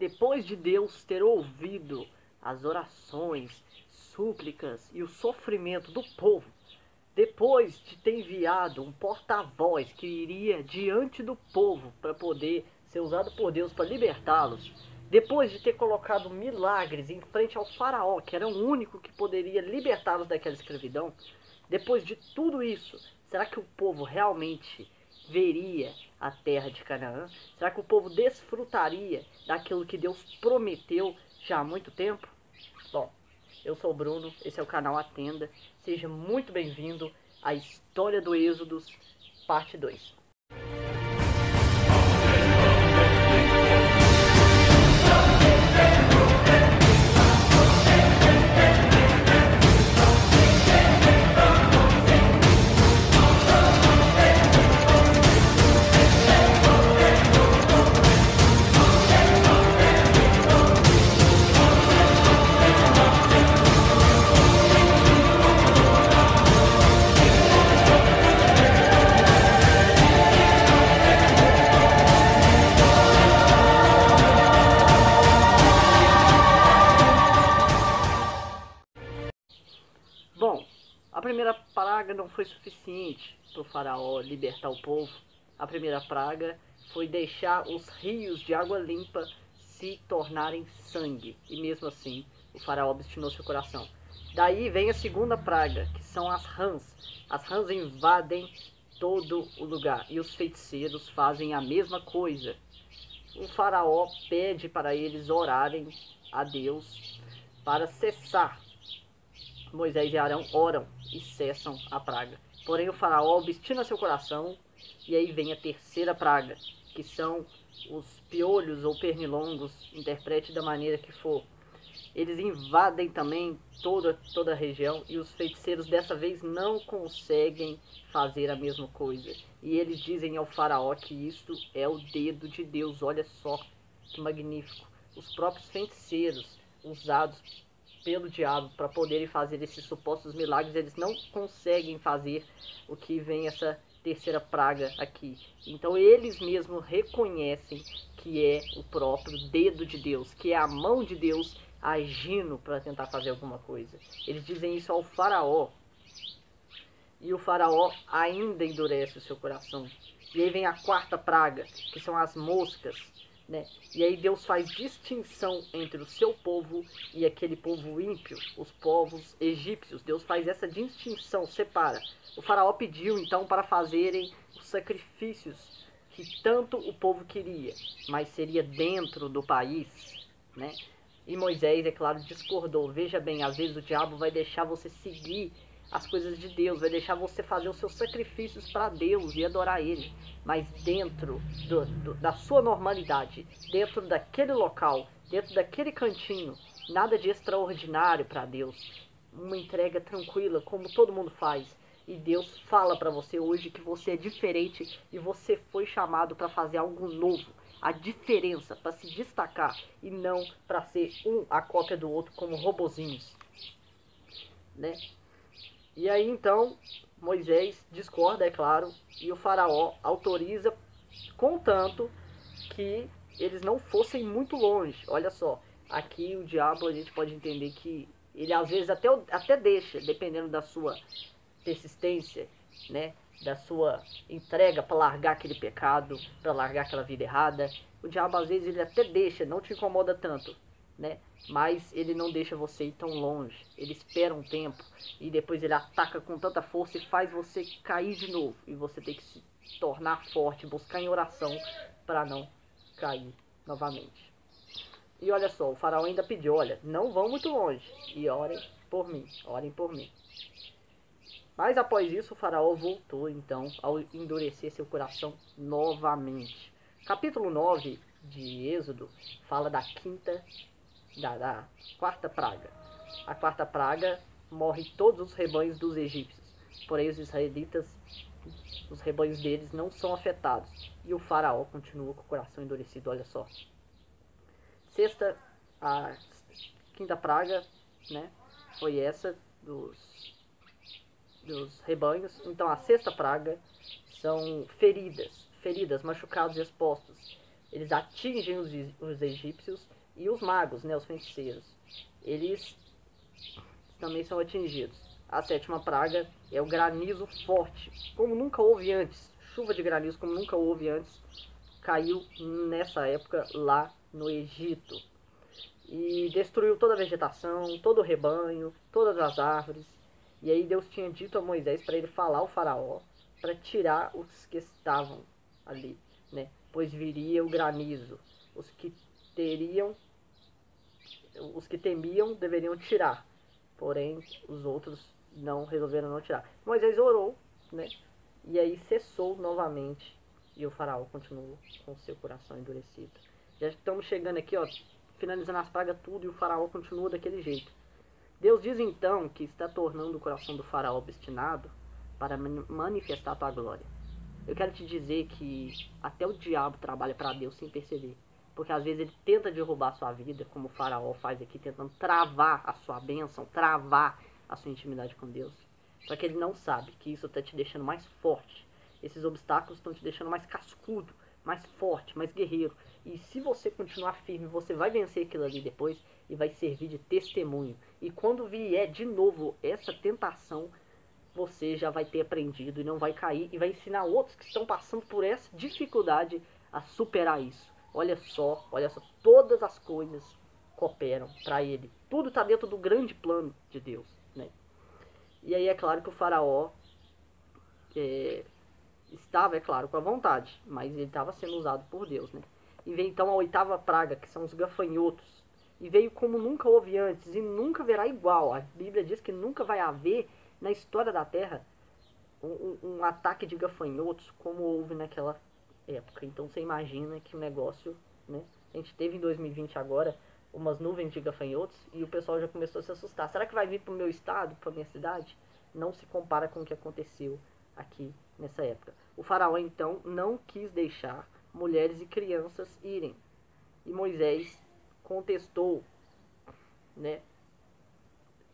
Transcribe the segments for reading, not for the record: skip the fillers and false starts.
depois de Deus ter ouvido as orações, súplicas e o sofrimento do povo, depois de ter enviado um porta-voz que iria diante do povo para poder ser usado por Deus para libertá-los, depois de ter colocado milagres em frente ao faraó, que era o único que poderia libertá-los daquela escravidão, depois de tudo isso, será que o povo realmente veria a terra de Canaã? Será que o povo desfrutaria daquilo que Deus prometeu já há muito tempo? Bom, eu sou o Bruno, esse é o canal Atenda. Seja muito bem-vindo à História do Êxodo, parte 2. Bom, a primeira praga não foi suficiente para o faraó libertar o povo. A primeira praga foi deixar os rios de água limpa se tornarem sangue. E mesmo assim, o faraó obstinou seu coração. Daí vem a segunda praga, que são as rãs. As rãs invadem todo o lugar e os feiticeiros fazem a mesma coisa. O faraó pede para eles orarem a Deus para cessar. Moisés e Arão oram e cessam a praga. Porém o faraó obstina seu coração, e aí vem a terceira praga, que são os piolhos ou pernilongos, interprete da maneira que for. Eles invadem também toda a região, e os feiticeiros dessa vez não conseguem fazer a mesma coisa. E eles dizem ao faraó que isto é o dedo de Deus. Olha só que magnífico. Os próprios feiticeiros usados pelo diabo para poderem fazer esses supostos milagres, eles não conseguem fazer o que vem essa terceira praga aqui. Então eles mesmos reconhecem que é o próprio dedo de Deus, que é a mão de Deus agindo para tentar fazer alguma coisa. Eles dizem isso ao faraó, e o faraó ainda endurece o seu coração. E aí vem a quarta praga, que são as moscas, né? E aí Deus faz distinção entre o seu povo e aquele povo ímpio, os povos egípcios. Deus faz essa distinção, separa. O faraó pediu então para fazerem os sacrifícios que tanto o povo queria, mas seria dentro do país, né? E Moisés, é claro, discordou. Veja bem, às vezes o diabo vai deixar você seguir as coisas de Deus, vai deixar você fazer os seus sacrifícios para Deus e adorar Ele, mas dentro da sua normalidade, dentro daquele local, dentro daquele cantinho, nada de extraordinário para Deus, uma entrega tranquila, como todo mundo faz. E Deus fala para você hoje que você é diferente e você foi chamado para fazer algo novo, a diferença, para se destacar e não para ser a cópia do outro como robozinhos, né? E aí então Moisés discorda, é claro, e o faraó autoriza, contanto que eles não fossem muito longe. Olha só, aqui o diabo, a gente pode entender que ele às vezes até deixa, dependendo da sua persistência, né, da sua entrega para largar aquele pecado, para largar aquela vida errada. O diabo às vezes ele até deixa, não te incomoda tanto, né? Mas ele não deixa você ir tão longe. Ele espera um tempo e depois ele ataca com tanta força e faz você cair de novo. E você tem que se tornar forte, buscar em oração para não cair novamente. E olha só, o faraó ainda pediu, olha, não vão muito longe e orem por mim, orem por mim. Mas após isso o faraó voltou então ao endurecer seu coração novamente. Capítulo 9 de Êxodo fala da quarta praga. A quarta praga morre todos os rebanhos dos egípcios. Porém os israelitas, os rebanhos deles não são afetados. E o faraó continua com o coração endurecido, olha só. A quinta praga, né, foi essa dos rebanhos. Então a sexta praga são feridas, machucados e expostos. Eles atingem os egípcios e os magos, né, os feiticeiros. Eles também são atingidos. A sétima praga é o granizo forte, como nunca houve antes. Chuva de granizo como nunca houve antes caiu nessa época lá no Egito. E destruiu toda a vegetação, todo o rebanho, todas as árvores. E aí Deus tinha dito a Moisés para ele falar ao faraó para tirar os que estavam ali, né? Pois viria o granizo. Os que temiam deveriam tirar, porém os outros não resolveram não tirar. Moisés orou, né? E aí cessou novamente e o faraó continuou com seu coração endurecido. Já estamos chegando aqui, ó, finalizando as pragas tudo e o faraó continua daquele jeito. Deus diz então que está tornando o coração do faraó obstinado para manifestar a tua glória. Eu quero te dizer que até o diabo trabalha para Deus sem perceber. Porque às vezes ele tenta derrubar a sua vida, como o faraó faz aqui, tentando travar a sua bênção, travar a sua intimidade com Deus. Só que ele não sabe que isso está te deixando mais forte. Esses obstáculos estão te deixando mais cascudo, mais forte, mais guerreiro. E se você continuar firme, você vai vencer aquilo ali depois e vai servir de testemunho. E quando vier de novo essa tentação, você já vai ter aprendido e não vai cair e vai ensinar outros que estão passando por essa dificuldade a superar isso. Olha só, todas as coisas cooperam para ele. Tudo está dentro do grande plano de Deus, né? E aí é claro que o faraó estava, é claro, com a vontade, mas ele estava sendo usado por Deus, né? E vem então a oitava praga, que são os gafanhotos. E veio como nunca houve antes e nunca haverá igual. A Bíblia diz que nunca vai haver na história da Terra um ataque de gafanhotos como houve naquela época. Então você imagina que o negócio, né? A gente teve em 2020 agora umas nuvens de gafanhotos e o pessoal já começou a se assustar. Será que vai vir para o meu estado, para a minha cidade? Não se compara com o que aconteceu aqui nessa época. O faraó então não quis deixar mulheres e crianças irem. E Moisés contestou, né?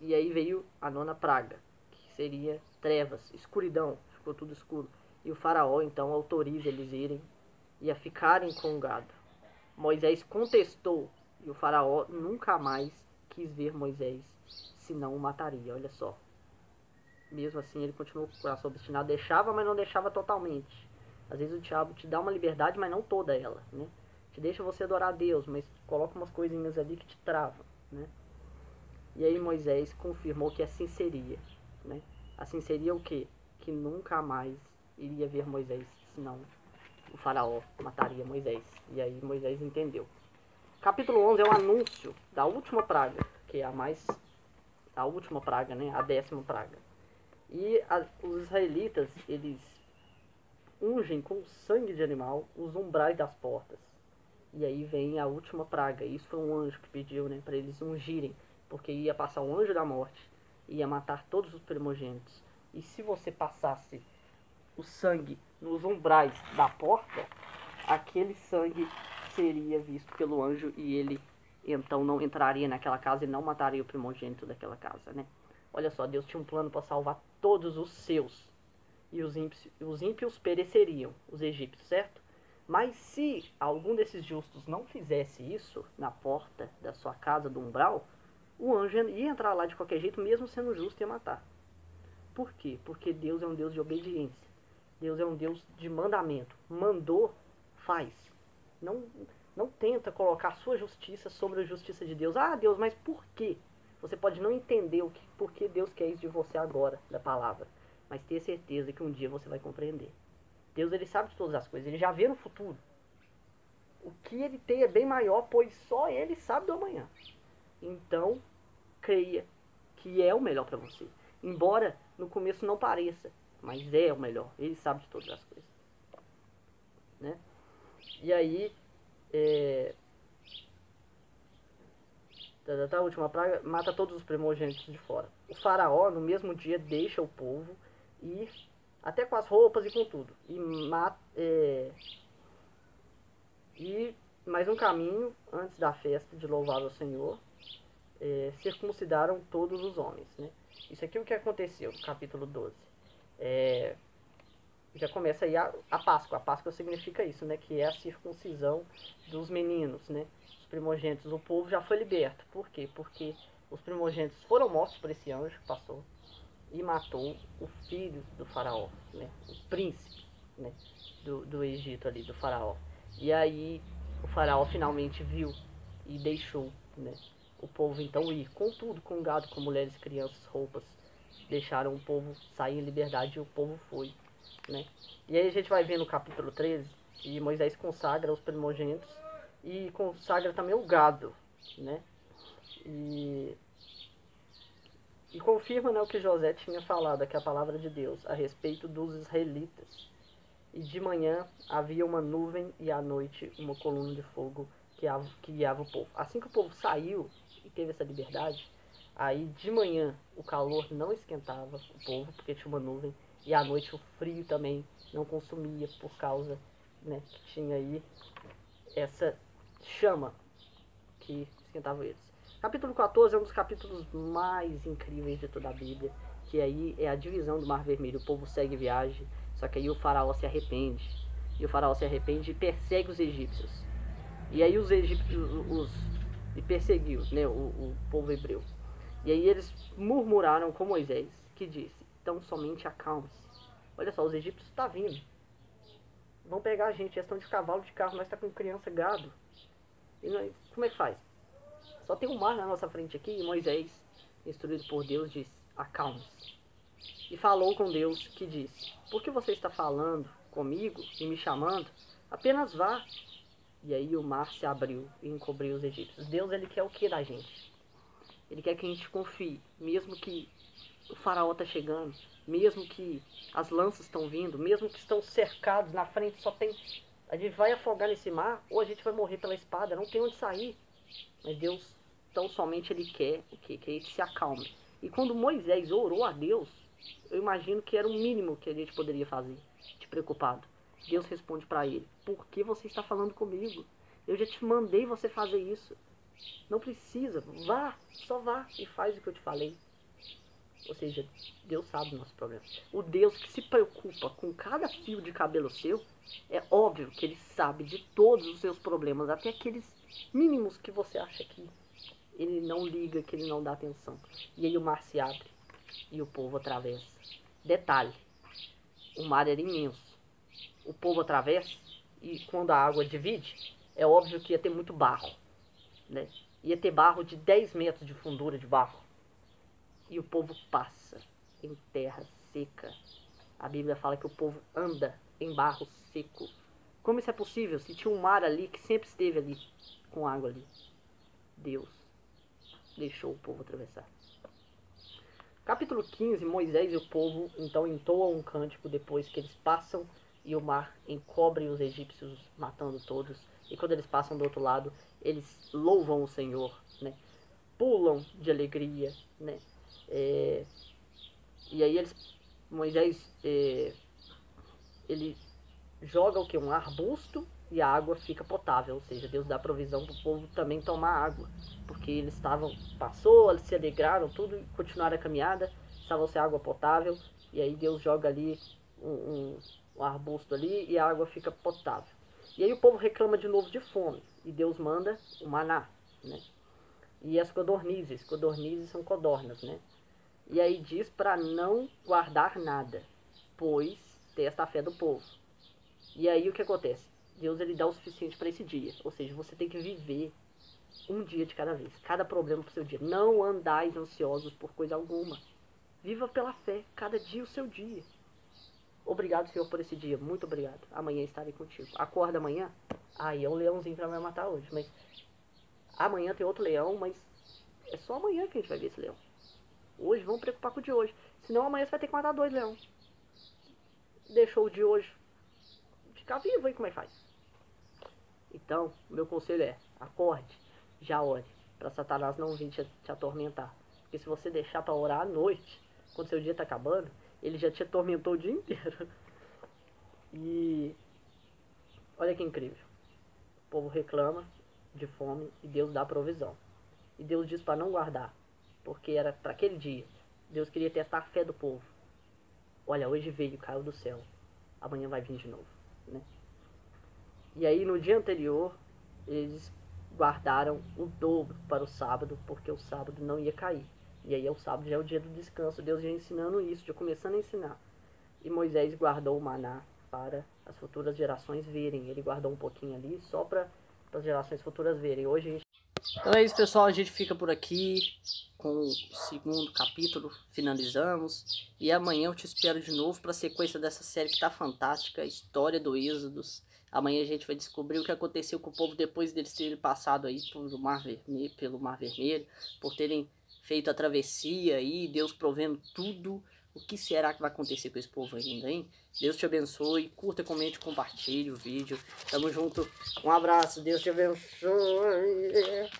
E aí veio a nona praga, que seria trevas, escuridão, ficou tudo escuro. E o faraó então autoriza eles irem e a ficarem com o gado. Moisés contestou e o faraó nunca mais quis ver Moisés, senão o mataria, olha só. Mesmo assim ele continuou com o coração obstinado, deixava, mas não deixava totalmente. Às vezes o diabo te dá uma liberdade, mas não toda ela, né? Te deixa você adorar a Deus, mas coloca umas coisinhas ali que te travam, né? E aí Moisés confirmou que assim seria, né? Assim seria o quê? Que nunca mais iria ver Moisés, senão o faraó mataria Moisés. E aí Moisés entendeu. Capítulo 11 é o anúncio da última praga, que é a última praga, né? A 10ª praga. E os israelitas, eles ungem com sangue de animal os umbrais das portas. E aí vem a última praga. Isso foi um anjo que pediu, né, para eles ungirem, porque ia passar o anjo da morte, ia matar todos os primogênitos. E se você passasse o sangue nos umbrais da porta, aquele sangue seria visto pelo anjo e ele então não entraria naquela casa e não mataria o primogênito daquela casa, né? Olha só, Deus tinha um plano para salvar todos os seus. E os ímpios pereceriam, os egípcios, certo? Mas se algum desses justos não fizesse isso na porta da sua casa, do umbral, o anjo ia entrar lá de qualquer jeito, mesmo sendo justo, e ia matar. Por quê? Porque Deus é um Deus de obediência. Deus é um Deus de mandamento. Mandou, faz. Não tenta colocar a sua justiça sobre a justiça de Deus. Ah, Deus, mas por quê? Você pode não entender por que Deus quer isso de você agora, da palavra. Mas ter certeza que um dia você vai compreender. Deus, ele sabe de todas as coisas. Ele já vê no futuro. O que ele tem é bem maior, pois só ele sabe do amanhã. Então, creia que é o melhor para você. Embora no começo não pareça, mas é o melhor. Ele sabe de todas as coisas, né? E aí, a última praga mata todos os primogênitos de fora. O faraó no mesmo dia deixa o povo ir, até com as roupas e com tudo, e mais um caminho antes da festa de louvar ao Senhor, circuncidaram todos os homens, né? Isso aqui é o que aconteceu no capítulo 12. já começa aí a Páscoa. A Páscoa significa isso, né? Que é a circuncisão dos meninos, né? Os primogênitos. O povo já foi liberto. Por quê? Porque os primogênitos foram mortos por esse anjo que passou e matou o filho do faraó, né? O príncipe, né? Do Egito ali, do faraó. E aí o faraó finalmente viu e deixou, né? O povo então ir com tudo, com gado, com mulheres, crianças, roupas. Deixaram o povo sair em liberdade e o povo foi, né? E aí a gente vai ver no capítulo 13 que Moisés consagra os primogênitos e consagra também o gado, né? E confirma, né, o que José tinha falado, que é a palavra de Deus, a respeito dos israelitas. E de manhã havia uma nuvem e à noite uma coluna de fogo que guiava o povo. Assim que o povo saiu e teve essa liberdade, aí de manhã o calor não esquentava o povo, porque tinha uma nuvem, e à noite o frio também não consumia, por causa, né, que tinha aí essa chama que esquentava eles. Capítulo 14 é um dos capítulos mais incríveis de toda a Bíblia, que aí é a divisão do Mar Vermelho. O povo segue viagem, só que aí o faraó se arrepende. E o faraó se arrepende e persegue os egípcios. E aí os egípcios e perseguiu, né, o povo hebreu. E aí eles murmuraram com Moisés, que disse: então somente acalme-se. Olha só, os egípcios estão vindo. Vão pegar a gente, eles estão de cavalo, de carro, nós está com criança, gado. E nós, como é que faz? Só tem um mar na nossa frente aqui, e Moisés, instruído por Deus, disse: acalme-se. E falou com Deus, que disse: por que você está falando comigo e me chamando? Apenas vá. E aí o mar se abriu e encobriu os egípcios. Deus, ele quer o que da gente? Ele quer que a gente confie, mesmo que o faraó está chegando, mesmo que as lanças estão vindo, mesmo que estão cercados na frente, só tem... A gente vai afogar nesse mar ou a gente vai morrer pela espada, não tem onde sair. Mas Deus, tão somente ele quer o quê? Que a gente se acalme. E quando Moisés orou a Deus, eu imagino que era o mínimo que a gente poderia fazer, de preocupado. Deus responde para ele: por que você está falando comigo? Eu já te mandei você fazer isso. Não precisa, vá, só vá e faz o que eu te falei. Ou seja, Deus sabe do nosso problema. O Deus que se preocupa com cada fio de cabelo seu, é óbvio que ele sabe de todos os seus problemas, até aqueles mínimos que você acha que ele não liga, que ele não dá atenção. E aí o mar se abre e o povo atravessa. Detalhe, o mar era imenso. O povo atravessa e quando a água divide, é óbvio que ia ter muito barro, né? Ia ter barro de 10 metros de fundura de barro. E o povo passa em terra seca. A Bíblia fala que o povo anda em barro seco. Como isso é possível se tinha um mar ali que sempre esteve ali, com água ali? Deus deixou o povo atravessar. Capítulo 15, Moisés e o povo então entoam um cântico depois que eles passam e o mar encobre os egípcios, matando todos. E quando eles passam do outro lado, eles louvam o Senhor, né? Pulam de alegria, né? E aí Moisés, ele joga o que? Um arbusto e a água fica potável, ou seja, Deus dá provisão para o povo também tomar água, porque eles eles se alegraram, tudo, e continuaram a caminhada, estavam sem água potável, e aí Deus joga ali um arbusto ali e a água fica potável. E aí o povo reclama de novo de fome, e Deus manda o maná, né? E as codornizes são codornas, né? E aí diz para não guardar nada, pois testa a fé do povo. E aí o que acontece? Deus, ele dá o suficiente para esse dia. Ou seja, você tem que viver um dia de cada vez. Cada problema pro seu dia. Não andais ansiosos por coisa alguma. Viva pela fé. Cada dia o seu dia. Obrigado, Senhor, por esse dia. Muito obrigado. Amanhã estarei contigo. Acorda amanhã. Aí é um leãozinho que vai matar hoje. Mas amanhã tem outro leão, mas é só amanhã que a gente vai ver esse leão. Hoje, vamos preocupar com o de hoje. Senão amanhã você vai ter que matar 2 leões. Deixou o de hoje ficar vivo aí, como é que faz? Então, meu conselho é: acorde, já ore, para Satanás não vir te atormentar. Porque se você deixar para orar à noite, quando seu dia está acabando, ele já te atormentou o dia inteiro. E olha que incrível. O povo reclama de fome e Deus dá provisão. E Deus diz para não guardar, porque era para aquele dia. Deus queria testar a fé do povo. Olha, hoje veio, caiu do céu. amanhã vai vir de novo, né? E aí no dia anterior, eles guardaram o dobro para o sábado, porque o sábado não ia cair. E aí o sábado já é o dia do descanso, Deus já ensinando isso, já começando a ensinar. E Moisés guardou o maná para as futuras gerações verem. Ele guardou um pouquinho ali só para as gerações futuras verem. Hoje a gente... Então é isso, pessoal, a gente fica por aqui com o segundo capítulo, finalizamos. E amanhã eu te espero de novo para a sequência dessa série que tá fantástica, a história do Êxodo. Amanhã a gente vai descobrir o que aconteceu com o povo depois deles terem passado aí pelo Mar Vermelho, por terem feito a travessia aí, Deus provendo tudo. O que será que vai acontecer com esse povo ainda, hein? Deus te abençoe, curta, comente, compartilhe o vídeo. Tamo junto, um abraço, Deus te abençoe.